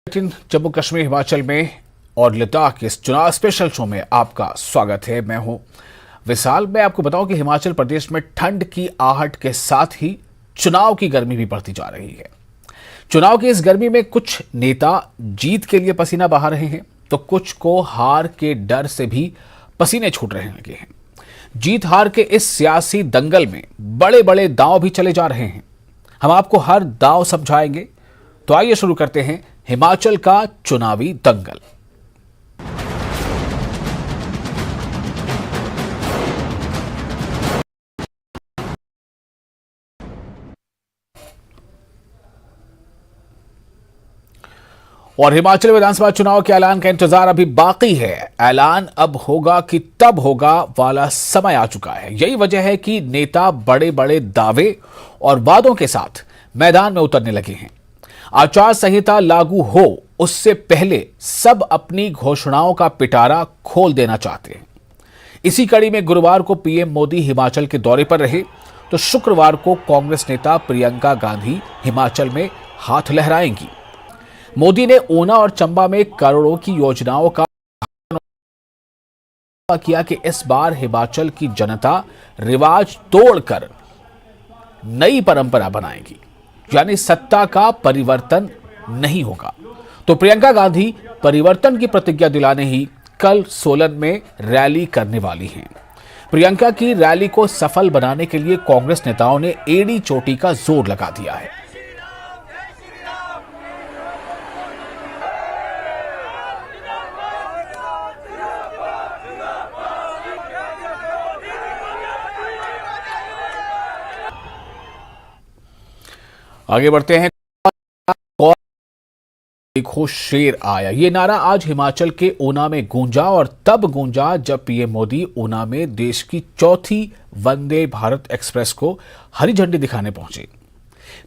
जम्मू कश्मीर, हिमाचल में और लद्दाख के इस चुनाव स्पेशल शो में आपका स्वागत है। मैं हूं विशाल। मैं आपको बताऊं कि हिमाचल प्रदेश में ठंड की आहट के साथ ही चुनाव की गर्मी भी बढ़ती जा रही है। चुनाव की इस गर्मी में कुछ नेता जीत के लिए पसीना बहा रहे हैं, तो कुछ को हार के डर से भी पसीने छूट रहे लगे हैं। जीत हार के इस सियासी दंगल में बड़े बड़े दांव भी चले जा रहे हैं। हम आपको हर दांव समझाएंगे। तो आइए शुरू करते हैं हिमाचल का चुनावी दंगल। और हिमाचल विधानसभा चुनाव के ऐलान का इंतजार अभी बाकी है। ऐलान अब होगा कि तब होगा वाला समय आ चुका है। यही वजह है कि नेता बड़े बड़े दावे और वादों के साथ मैदान में उतरने लगे हैं। आचार संहिता लागू हो उससे पहले सब अपनी घोषणाओं का पिटारा खोल देना चाहते हैं। इसी कड़ी में गुरुवार को पीएम मोदी हिमाचल के दौरे पर रहे, तो शुक्रवार को कांग्रेस नेता प्रियंका गांधी हिमाचल में हाथ लहराएंगी। मोदी ने ऊना और चंबा में करोड़ों की योजनाओं का किया कि इस बार हिमाचल की जनता रिवाज तोड़कर नई परंपरा बनाएगी, यानी सत्ता का परिवर्तन नहीं होगा। तो प्रियंका गांधी परिवर्तन की प्रतिज्ञा दिलाने ही कल सोलन में रैली करने वाली हैं। प्रियंका की रैली को सफल बनाने के लिए कांग्रेस नेताओं ने एड़ी चोटी का जोर लगा दिया है। आगे बढ़ते हैं। देखो शेर आया, ये नारा आज हिमाचल के ऊना में गूंजा, और तब गूंजा जब पीएम मोदी ऊना में देश की चौथी वंदे भारत एक्सप्रेस को हरी झंडी दिखाने पहुंचे।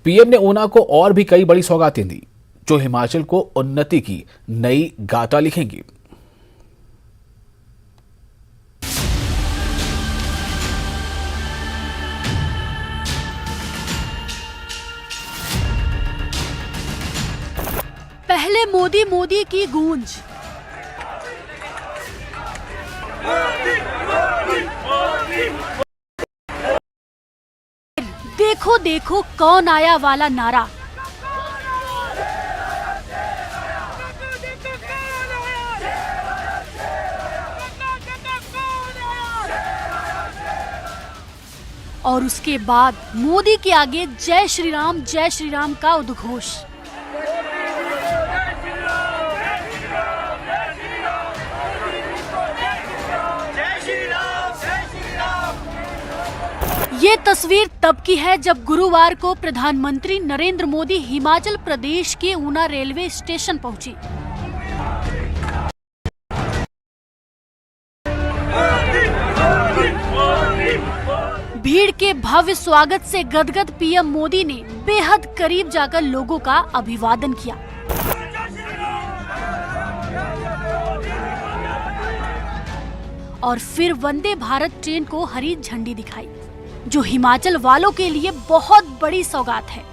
पीएम ने ऊना को और भी कई बड़ी सौगातें दी, जो हिमाचल को उन्नति की नई गाथा लिखेंगी। पहले मोदी मोदी की गूंज, देखो देखो कौन आया वाला नारा। और उसके बाद मोदी के आगे जय श्री राम का उद्घोष। ये तस्वीर तब की है जब गुरुवार को प्रधानमंत्री नरेंद्र मोदी हिमाचल प्रदेश के ऊना रेलवे स्टेशन पहुंचे। भीड़ के भव्य स्वागत से गदगद पीएम मोदी ने बेहद करीब जाकर लोगों का अभिवादन किया। और फिर वंदे भारत ट्रेन को हरी झंडी दिखाई, जो हिमाचल वालों के लिए बहुत बड़ी सौगात है।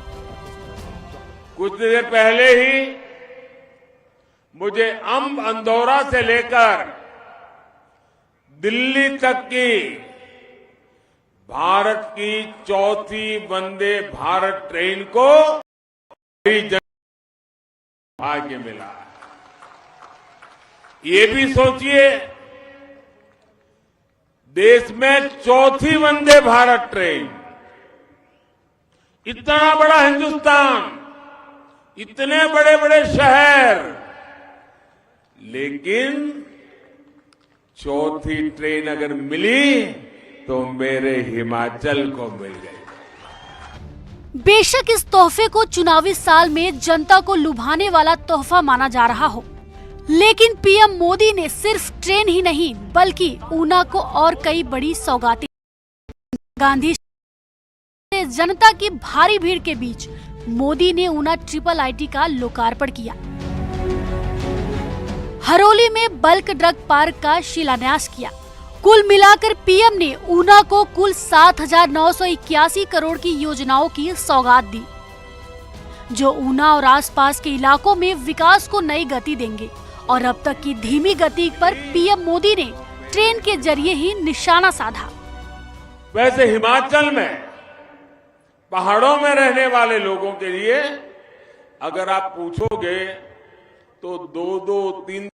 कुछ देर पहले ही मुझे अंब अंदौरा से लेकर दिल्ली तक की भारत की चौथी वंदे भारत ट्रेन को भाग्य मिला। ये भी सोचिए, देश में चौथी वंदे भारत ट्रेन, इतना बड़ा हिंदुस्तान, इतने बड़े बड़े शहर, लेकिन चौथी ट्रेन अगर मिली तो मेरे हिमाचल को मिल गई। बेशक इस तोहफे को चुनावी साल में जनता को लुभाने वाला तोहफा माना जा रहा हो, लेकिन पीएम मोदी ने सिर्फ ट्रेन ही नहीं बल्कि ऊना को और कई बड़ी सौगातें। गांधी जनता की भारी भीड़ के बीच मोदी ने ऊना ट्रिपल आईटी का लोकार्पण किया। हरोली में बल्क ड्रग पार्क का शिलान्यास किया। कुल मिलाकर पीएम ने ऊना को कुल 7,981 करोड़ की योजनाओं की सौगात दी। जो ऊना और आसपास के इलाकों में विकास को नई गति देंगे। और अब तक की धीमी गति पर पीएम मोदी ने ट्रेन के जरिए ही निशाना साधा। वैसे हिमाचल में पहाड़ों में रहने वाले लोगों के लिए अगर आप पूछोगे तो 2-3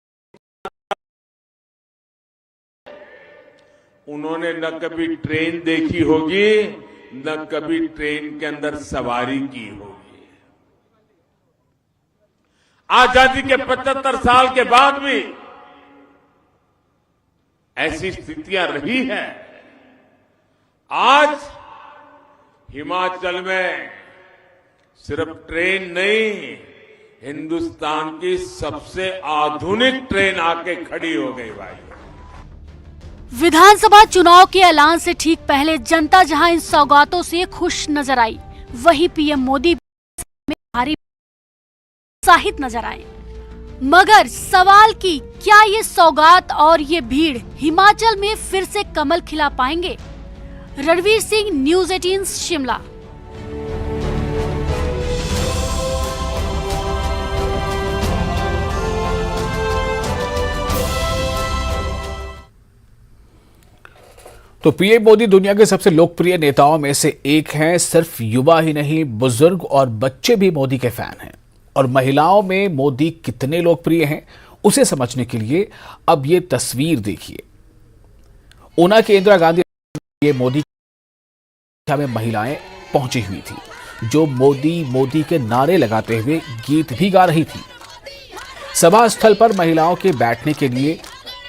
उन्होंने न कभी ट्रेन देखी होगी, न कभी ट्रेन के अंदर सवारी की होगी। आजादी के 75 साल के बाद भी ऐसी स्थितियां रही हैं। आज हिमाचल में सिर्फ ट्रेन नहीं, हिंदुस्तान की सबसे आधुनिक ट्रेन आके खड़ी हो गई भाई। विधानसभा चुनाव के ऐलान से ठीक पहले जनता जहां इन सौगातों से खुश नजर आई, वहीं पीएम मोदी में भारी उत्साहित नजर आए। मगर सवाल की क्या ये सौगात और ये भीड़ हिमाचल में फिर से कमल खिला पाएंगे? रणवीर सिंह, न्यूज़ 18 शिमला। तो पीएम मोदी दुनिया के सबसे लोकप्रिय नेताओं में से एक हैं। सिर्फ युवा ही नहीं, बुजुर्ग और बच्चे भी मोदी के फैन हैं। और महिलाओं में मोदी कितने लोकप्रिय हैं उसे समझने के लिए अब ये तस्वीर देखिए। ऊना के इंदिरा गांधी ये मोदी में महिलाएं पहुंची हुई थी, जो मोदी मोदी के नारे लगाते हुए गीत भी गा रही थी। सभा स्थल पर महिलाओं के बैठने के लिए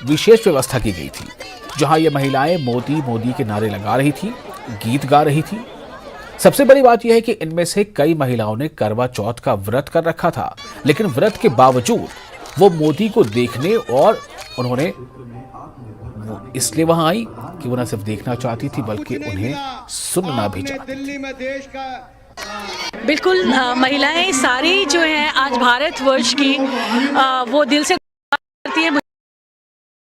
विशेष व्यवस्था की गई थी, जहां ये महिलाएं मोदी मोदी के नारे लगा रही थी, गीत गा रही थी। सबसे बड़ी बात यह है कि इनमें से कई महिलाओं ने करवा चौथ का व्रत कर रखा था, लेकिन व्रत के बावजूद वो मोदी को देखने और उन्होंने इसलिए वहां आई कि वो न सिर्फ देखना चाहती थी बल्कि उन्हें सुनना भी चाहती थी। बिल्कुल, महिलाएं सारी जो हैं आज भारतवर्ष की वो दिल से करती है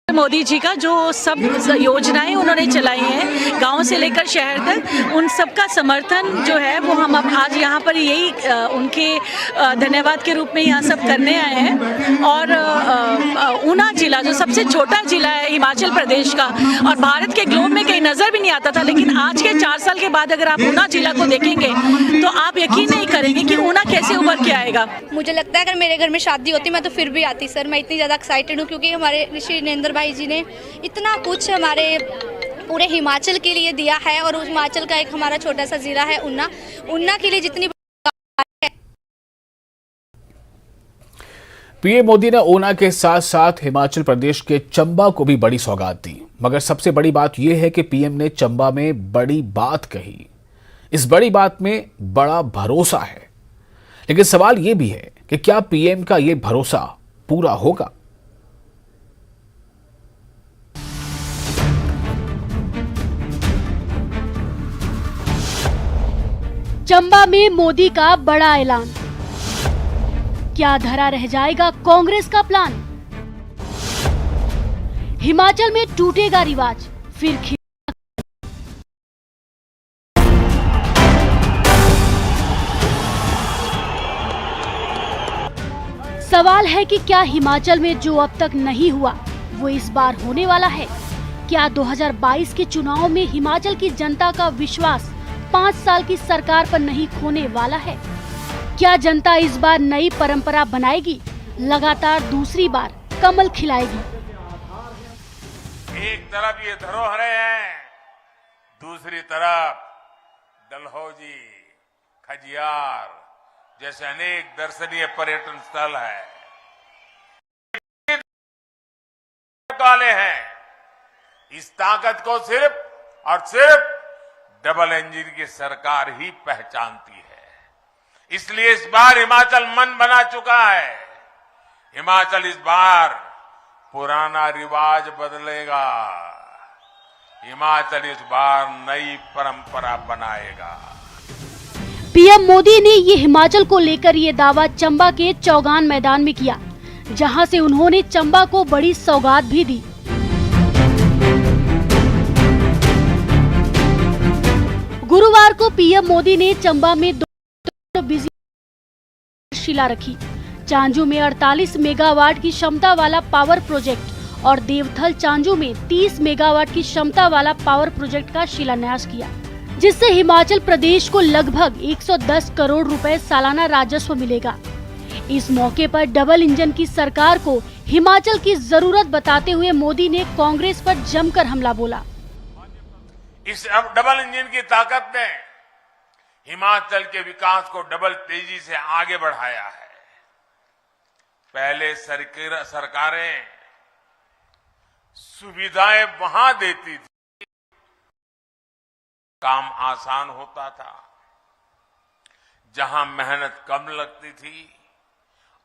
मोदी जी का, जो सब योजनाएं उन्होंने चलाई हैं गांव से लेकर शहर तक, उन सब का समर्थन जो है वो हम अब आज यहाँ पर यही उनके धन्यवाद के रूप में यहाँ सब करने आए हैं। और ऊना जिला जो सबसे छोटा जिला है हिमाचल प्रदेश का और भारत के ग्लोब में कहीं नजर भी नहीं आता था, लेकिन आज के 4 साल के बाद अगर आप ऊना जिला को देखेंगे तो आप यकीन नहीं करेंगे कि ऊना कैसे उभर के आएगा। मुझे लगता है अगर मेरे घर में शादी होती मैं तो फिर भी आती सर। मैं इतनी ज़्यादा एक्साइटेड हूँ क्योंकि हमारे ऋषि नरेंद्र भाई जी ने इतना कुछ हमारे पूरे हिमाचल के लिए दिया है। और उस हिमाचल का एक हमारा छोटा सा जिला है ऊना के लिए जितनी पीएम मोदी ने ऊना के साथ साथ हिमाचल प्रदेश के चंबा को भी बड़ी सौगात दी। मगर सबसे बड़ी बात यह है कि पीएम ने चंबा में बड़ी बात कही। इस बड़ी बात में बड़ा भरोसा है, लेकिन सवाल यह भी है कि क्या पीएम का यह भरोसा पूरा होगा? चंबा में मोदी का बड़ा ऐलान। क्या धरा रह जाएगा कांग्रेस का प्लान? हिमाचल में टूटेगा रिवाज, फिर सवाल है कि क्या हिमाचल में जो अब तक नहीं हुआ वो इस बार होने वाला है? क्या 2022 के चुनाव में हिमाचल की जनता का विश्वास 5 साल की सरकार पर नहीं खोने वाला है? क्या जनता इस बार नई परंपरा बनाएगी, लगातार दूसरी बार कमल खिलाएगी? एक तरफ ये धरोहरें हैं, दूसरी तरफ डलहौजी, खजियार जैसे अनेक दर्शनीय पर्यटन स्थल है वाले हैं। इस ताकत को सिर्फ और सिर्फ डबल इंजन की सरकार ही पहचानती है। इसलिए इस बार हिमाचल मन बना चुका है। हिमाचल इस बार पुराना रिवाज बदलेगा। हिमाचल इस बार नई परंपरा बनाएगा। पीएम मोदी ने ये हिमाचल को लेकर ये दावा चंबा के चौगान मैदान में किया, जहां से उन्होंने चंबा को बड़ी सौगात भी दी। गुरुवार को पीएम मोदी ने चंबा में 2 बिजी शिला रखी। चांजू में 48 मेगावाट की क्षमता वाला पावर प्रोजेक्ट और देवथल चांजू में 30 मेगावाट की क्षमता वाला पावर प्रोजेक्ट का शिलान्यास किया, जिससे हिमाचल प्रदेश को लगभग 110 करोड़ रुपए सालाना राजस्व मिलेगा। इस मौके पर डबल इंजन की सरकार को हिमाचल की जरूरत बताते हुए मोदी ने कांग्रेस पर जमकर हमला बोला। इस डबल इंजन की ताकत ने हिमाचल के विकास को डबल तेजी से आगे बढ़ाया है। पहले सरकारें सुविधाएं वहां देती थी, काम आसान होता था, जहां मेहनत कम लगती थी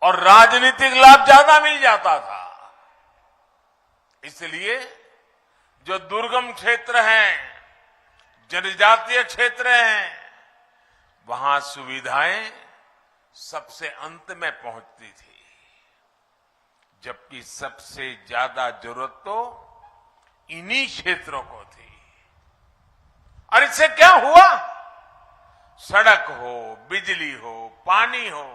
और राजनीतिक लाभ ज्यादा मिल जाता था। इसलिए जो दुर्गम क्षेत्र हैं, जनजातीय क्षेत्र हैं, वहां सुविधाएं सबसे अंत में पहुंचती थी, जबकि सबसे ज्यादा जरूरत तो इन्हीं क्षेत्रों को थी। और इससे क्या हुआ? सड़क हो, बिजली हो, पानी हो,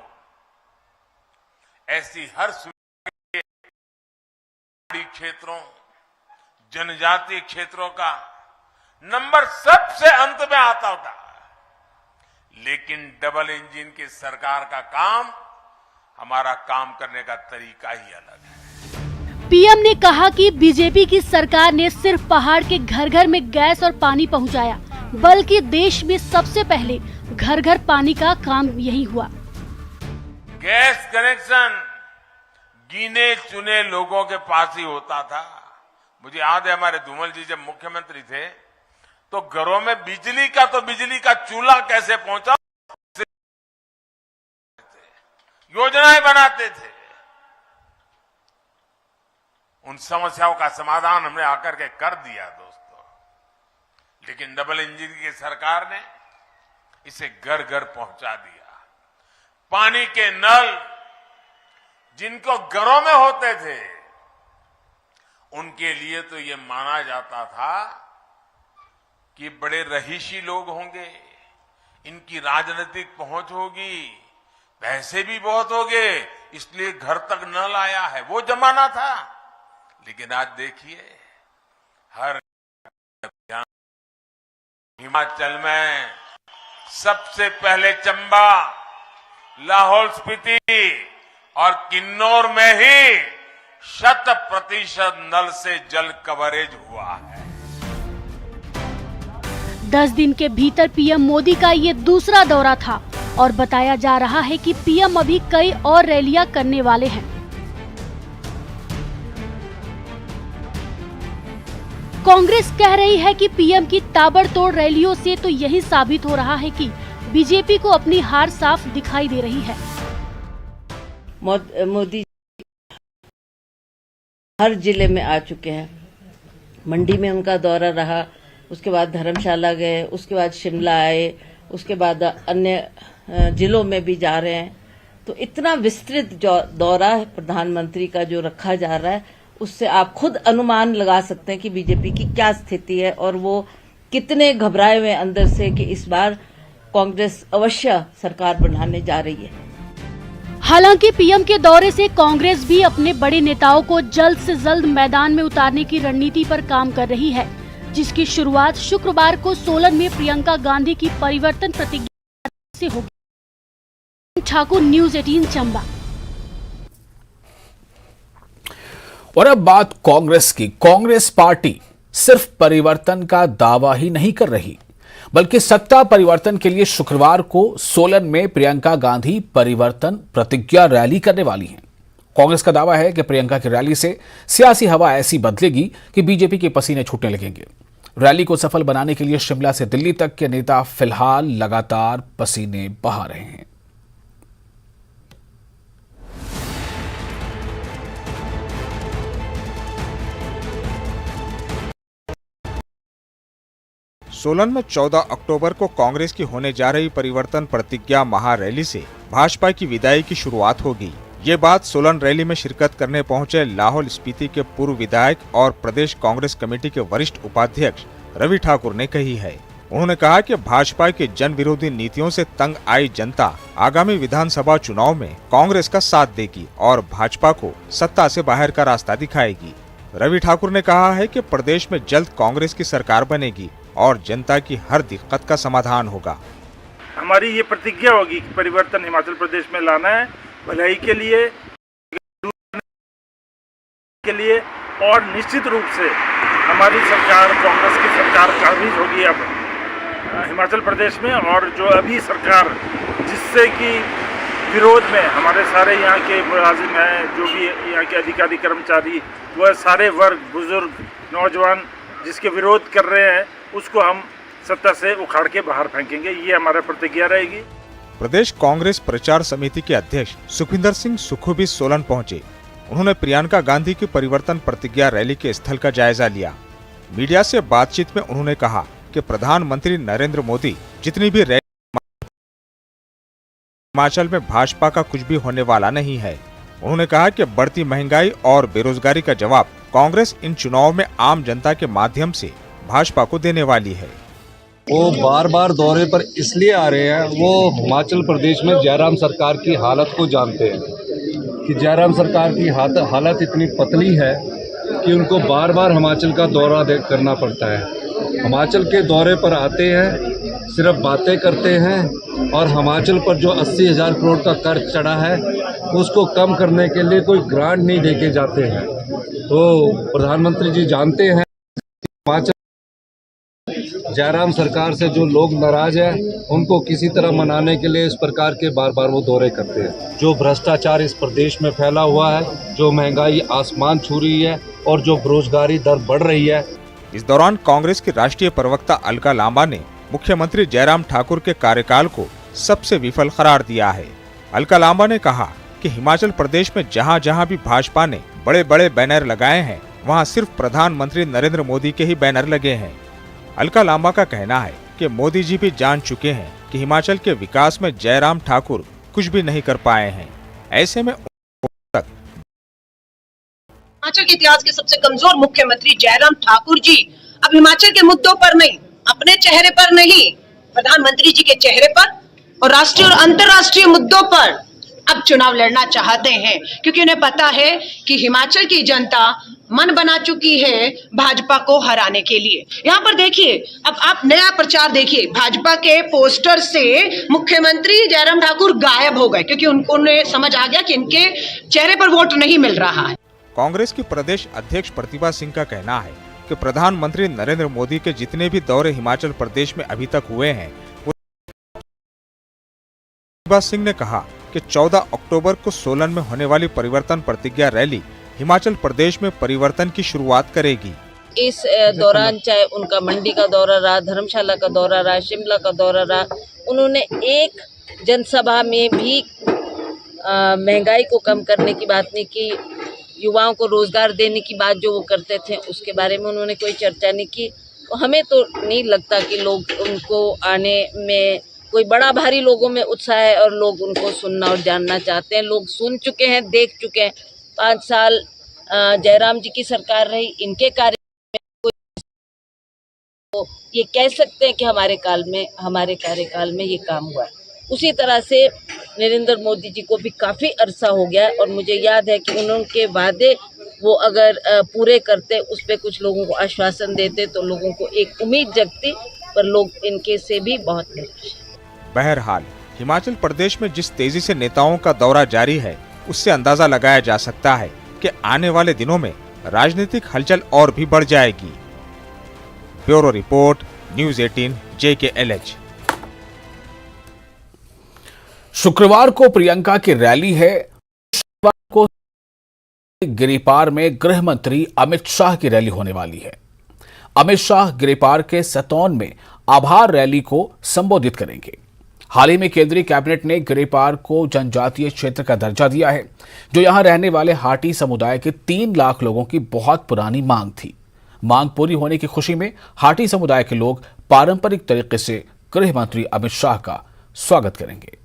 ऐसी हर सुविधा पहाड़ी क्षेत्रों, जनजातीय क्षेत्रों का नंबर सबसे अंत में आता था। लेकिन डबल इंजन की सरकार का काम, हमारा काम करने का तरीका ही अलग है। पीएम ने कहा कि बीजेपी की सरकार ने सिर्फ पहाड़ के घर घर में गैस और पानी पहुंचाया, बल्कि देश में सबसे पहले घर घर पानी का काम यही हुआ। गैस कनेक्शन गिने चुने लोगों के पास ही होता था। मुझे याद है, हमारे धूमल जी जब मुख्यमंत्री थे तो घरों में बिजली का चूल्हा कैसे पहुंचा, योजनाएं बनाते थे। उन समस्याओं का समाधान हमने आकर के कर दिया दोस्तों। लेकिन डबल इंजन की सरकार ने इसे घर घर पहुंचा दिया। पानी के नल जिनको घरों में होते थे, उनके लिए तो ये माना जाता था कि बड़े रहीशी लोग होंगे, इनकी राजनीतिक पहुंच होगी, पैसे भी बहुत होंगे, इसलिए घर तक नल आया है। वो जमाना था। लेकिन आज देखिए, हर हिमाचल में सबसे पहले चंबा, लाहौल स्पीति और किन्नौर में ही 100% नल से जल कवरेज हुआ है। 10 दिन के भीतर पीएम मोदी का ये दूसरा दौरा था और बताया जा रहा है कि पीएम अभी कई और रैलियां करने वाले हैं। कांग्रेस कह रही है कि पीएम की ताबड़तोड़ रैलियों से तो यही साबित हो रहा है कि बीजेपी को अपनी हार साफ दिखाई दे रही है। मोदी हर जिले में आ चुके हैं। मंडी में उनका दौरा रहा, उसके बाद धर्मशाला गए, उसके बाद शिमला आए, उसके बाद अन्य जिलों में भी जा रहे हैं। तो इतना विस्तृत दौरा प्रधानमंत्री का जो रखा जा रहा है, उससे आप खुद अनुमान लगा सकते हैं कि बीजेपी की क्या स्थिति है और वो कितने घबराए हुए अंदर से कि इस बार कांग्रेस अवश्य सरकार बनाने जा रही है। हालांकि पीएम के दौरे से कांग्रेस भी अपने बड़े नेताओं को जल्द से जल्द मैदान में उतारने की रणनीति पर काम कर रही है, जिसकी शुरुआत शुक्रवार को सोलन में प्रियंका गांधी की परिवर्तन प्रतिज्ञा से होगी। ठाकुर, न्यूज़ 18 चंबा। और अब बात कांग्रेस की। कांग्रेस पार्टी सिर्फ परिवर्तन का दावा ही नहीं कर रही, बल्कि सत्ता परिवर्तन के लिए शुक्रवार को सोलन में प्रियंका गांधी परिवर्तन प्रतिज्ञा रैली करने वाली हैं। कांग्रेस का दावा है कि प्रियंका की रैली से सियासी हवा ऐसी बदलेगी कि बीजेपी के पसीने छूटने लगेंगे। रैली को सफल बनाने के लिए शिमला से दिल्ली तक के नेता फिलहाल लगातार पसीने बहा रहे हैं। सोलन में 14 अक्टूबर को कांग्रेस की होने जा रही परिवर्तन प्रतिज्ञा महारैली से भाजपा की विदाई की शुरुआत होगी। ये बात सोलन रैली में शिरकत करने पहुंचे लाहौल स्पीति के पूर्व विधायक और प्रदेश कांग्रेस कमेटी के वरिष्ठ उपाध्यक्ष रवि ठाकुर ने कही है। उन्होंने कहा कि भाजपा की जन विरोधी नीतियों से तंग आई जनता आगामी विधानसभा चुनाव में कांग्रेस का साथ देगी और भाजपा को सत्ता से बाहर का रास्ता दिखाएगी। रवि ठाकुर ने कहा है कि प्रदेश में जल्द कांग्रेस की सरकार बनेगी और जनता की हर दिक्कत का समाधान होगा। हमारी ये प्रतिज्ञा होगी कि परिवर्तन हिमाचल प्रदेश में लाना है, भलाई के लिए और निश्चित रूप से हमारी सरकार कांग्रेस की सरकार काबिज होगी अब हिमाचल प्रदेश में। और जो अभी सरकार जिससे कि विरोध में हमारे सारे यहाँ के मुलाजिम हैं, जो भी यहाँ के अधिकारी कर्मचारी, वह सारे वर्ग, बुजुर्ग, नौजवान जिसके विरोध कर रहे हैं, उसको हम सत्ता से उखाड़ के बाहर फेंकेंगे। ये हमारा प्रतिज्ञा रहेगी। प्रदेश कांग्रेस प्रचार समिति के अध्यक्ष सुखविंदर सिंह सुक्खू भी सोलन पहुँचे। उन्होंने प्रियंका गांधी की परिवर्तन प्रतिज्ञा रैली के स्थल का जायजा लिया। मीडिया से बातचीत में उन्होंने कहा कि प्रधानमंत्री नरेंद्र मोदी जितनी भी रैली हिमाचल में भाजपा का कुछ भी होने वाला नहीं है। उन्होंने कहा कि बढ़ती महंगाई और बेरोजगारी का जवाब कांग्रेस इन चुनाव में आम जनता के माध्यम से भाजपा को देने वाली है। वो बार बार दौरे पर इसलिए आ रहे हैं, वो हिमाचल प्रदेश में जयराम सरकार की हालत को जानते हैं कि जयराम सरकार की हालत इतनी पतली है कि उनको बार बार हिमाचल का दौरा करना पड़ता है। हिमाचल के दौरे पर आते हैं, सिर्फ बातें करते हैं और हिमाचल पर जो 80,000 करोड़ का कर्ज चढ़ा है उसको कम करने के लिए कोई ग्रांट नहीं देके जाते हैं। तो प्रधानमंत्री जी जानते हैं हिमाचल जयराम सरकार से जो लोग नाराज हैं उनको किसी तरह मनाने के लिए इस प्रकार के बार बार वो दौरे करते हैं। जो भ्रष्टाचार इस प्रदेश में फैला हुआ है, जो महंगाई आसमान छू रही है और जो बेरोजगारी दर बढ़ रही है। इस दौरान कांग्रेस की राष्ट्रीय प्रवक्ता अलका लांबा ने मुख्यमंत्री जयराम ठाकुर के कार्यकाल को सबसे विफल करार दिया है। अलका लांबा ने कहा कि हिमाचल प्रदेश में जहां जहां भी भाजपा ने बड़े बड़े बैनर लगाए हैं, वहां सिर्फ प्रधानमंत्री नरेंद्र मोदी के ही बैनर लगे हैं। अलका लांबा का कहना है कि मोदी जी भी जान चुके हैं कि हिमाचल के विकास में जयराम ठाकुर कुछ भी नहीं कर पाए हैं। ऐसे में हिमाचल के इतिहास के सबसे कमजोर मुख्यमंत्री जयराम ठाकुर जी अब हिमाचल के मुद्दों पर नहीं, अपने चेहरे पर नहीं, प्रधानमंत्री जी के चेहरे पर और राष्ट्रीय और अंतर्राष्ट्रीय मुद्दों पर अब चुनाव लड़ना चाहते हैं, क्योंकि उन्हें पता है कि हिमाचल की जनता मन बना चुकी है भाजपा को हराने के लिए। यहाँ पर देखिए, अब आप नया प्रचार देखिए, भाजपा के पोस्टर से मुख्यमंत्री जयराम ठाकुर गायब हो गए, क्योंकि उन्हें समझ आ गया कि इनके चेहरे पर वोट नहीं मिल रहा है। कांग्रेस की प्रदेश अध्यक्ष प्रतिभा सिंह का कहना है कि प्रधानमंत्री नरेंद्र मोदी के जितने भी दौरे हिमाचल प्रदेश में अभी तक हुए हैं, प्रतिभा सिंह ने कहा कि 14 अक्टूबर को सोलन में होने वाली परिवर्तन प्रतिज्ञा रैली हिमाचल प्रदेश में परिवर्तन की शुरुआत करेगी। इस दौरान चाहे उनका मंडी का दौरा रहा, धर्मशाला का दौरा रहा, शिमला का दौरा रहा, उन्होंने एक जनसभा में भी महंगाई को कम करने की बात नहीं की, युवाओं को रोजगार देने की बात जो वो करते थे उसके बारे में उन्होंने कोई चर्चा नहीं की। तो हमें तो नहीं लगता कि लोग उनको आने में कोई बड़ा भारी लोगों में उत्साह है और लोग उनको सुनना और जानना चाहते हैं। लोग सुन चुके हैं, देख चुके हैं। 5 साल जयराम जी की सरकार रही, इनके कार्य में तो ये कह सकते हैं कि हमारे कार्यकाल में ये काम हुआ है। उसी तरह से नरेंद्र मोदी जी को भी काफ़ी अरसा हो गया है और मुझे याद है कि उनके वादे वो अगर पूरे करते, उस पर कुछ लोगों को आश्वासन देते तो लोगों को एक उम्मीद जगती, पर लोग इनके से भी बहुत निराश हैं। बहरहाल हिमाचल प्रदेश में जिस तेजी से नेताओं का दौरा जारी है, उससे अंदाजा लगाया जा सकता है कि आने वाले दिनों में राजनीतिक हलचल और भी बढ़ जाएगी। Bureau report, news 18 JKLH। शुक्रवार को प्रियंका की रैली है। शुक्रवार को गिरिपार में गृह मंत्री अमित शाह की रैली होने वाली है। अमित शाह गिरिपार के सतौन में आभार रैली को संबोधित करेंगे। हाल ही में केंद्रीय कैबिनेट ने गिरिपार को जनजातीय क्षेत्र का दर्जा दिया है, जो यहां रहने वाले हाटी समुदाय के 3 लाख लोगों की बहुत पुरानी मांग थी। मांग पूरी होने की खुशी में हाटी समुदाय के लोग पारंपरिक तरीके से गृह मंत्री अमित शाह का स्वागत करेंगे।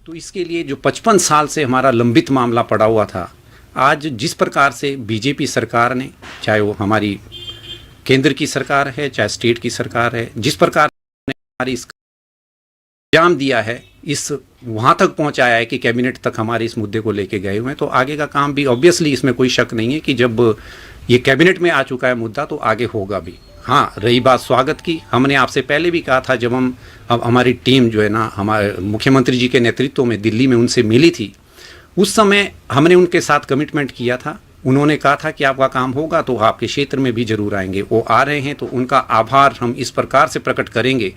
तो इसके लिए जो 55 साल से हमारा लंबित मामला पड़ा हुआ था, आज जिस प्रकार से बीजेपी सरकार ने, चाहे वो हमारी केंद्र की सरकार है चाहे स्टेट की सरकार है, जिस प्रकार ने हमारी इस अंजाम दिया है, इस वहाँ तक पहुँचाया है कि कैबिनेट तक हमारे इस मुद्दे को लेके गए हुए हैं, तो आगे का काम भी ऑब्वियसली इसमें कोई शक नहीं है कि जब ये कैबिनेट में आ चुका है मुद्दा तो आगे होगा भी। हाँ, रही बात स्वागत की, हमने आपसे पहले भी कहा था, जब अब हमारी टीम जो है ना हमारे मुख्यमंत्री जी के नेतृत्व में दिल्ली में उनसे मिली थी, उस समय हमने उनके साथ कमिटमेंट किया था। उन्होंने कहा था कि आपका काम होगा तो आपके क्षेत्र में भी जरूर आएंगे। वो आ रहे हैं तो उनका आभार हम इस प्रकार से प्रकट करेंगे।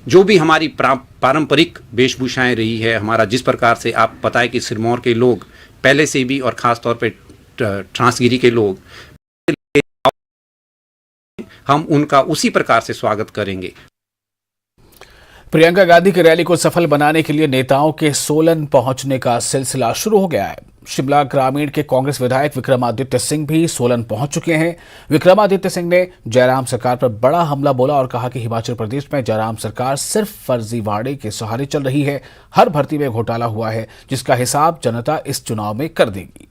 जो भी हमारी पारंपरिक वेशभूषाएं रही है, हमारा जिस प्रकार से आप पता है कि सिरमौर के लोग पहले से भी और ख़ास तौर पे ट्रांसगिरी के लोग, हम उनका उसी प्रकार से स्वागत करेंगे। प्रियंका गांधी की रैली को सफल बनाने के लिए नेताओं के सोलन पहुंचने का सिलसिला शुरू हो गया है। शिमला ग्रामीण के कांग्रेस विधायक विक्रमादित्य सिंह भी सोलन पहुंच चुके हैं। विक्रमादित्य सिंह ने जयराम सरकार पर बड़ा हमला बोला और कहा कि हिमाचल प्रदेश में जयराम सरकार सिर्फ फर्जीवाड़े के सहारे चल रही है। हर भर्ती में घोटाला हुआ है, जिसका हिसाब जनता इस चुनाव में कर देगी।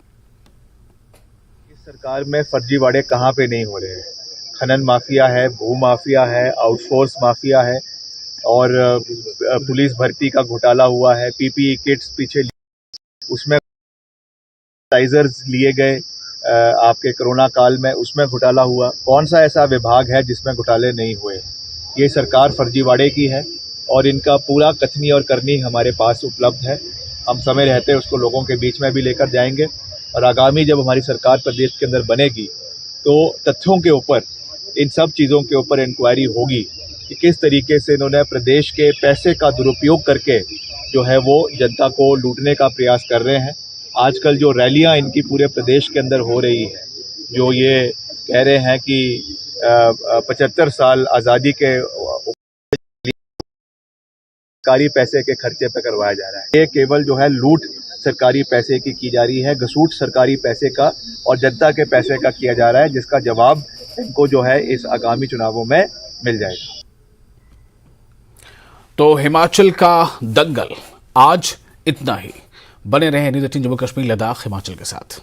इस सरकार में फर्जीवाड़े कहां पे नहीं हो रहे हैं। खनन माफिया है, भू माफिया है, आउटसोर्स माफिया है और पुलिस भर्ती का घोटाला हुआ है। पीपीई किट्स पीछे उसमें सैनिटाइजर्स लिए गए आपके कोरोना काल में, उसमें घोटाला हुआ। कौन सा ऐसा विभाग है जिसमें घोटाले नहीं हुए? ये सरकार फर्जीवाड़े की है और इनका पूरा कथनी और करनी हमारे पास उपलब्ध है। हम समय रहते उसको लोगों के बीच में भी लेकर जाएंगे और आगामी जब हमारी सरकार प्रदेश के अंदर बनेगी तो तथ्यों के ऊपर, इन सब चीज़ों के ऊपर इंक्वायरी होगी कि किस तरीके से इन्होंने प्रदेश के पैसे का दुरुपयोग करके जो है वो जनता को लूटने का प्रयास कर रहे हैं। आजकल जो रैलियां इनकी पूरे प्रदेश के अंदर हो रही है, जो ये कह रहे हैं कि 75 साल आज़ादी के सरकारी पैसे के खर्चे पे करवाया जा रहा है। ये केवल जो है लूट सरकारी पैसे की जा रही है, घसूट सरकारी पैसे का और जनता के पैसे का किया जा रहा है, जिसका जवाब इनको जो है इस आगामी चुनावों में मिल जाएगा। तो हिमाचल का दंगल आज इतना ही। बने रहे न्यूज़ 18 जम्मू कश्मीर लद्दाख हिमाचल के साथ।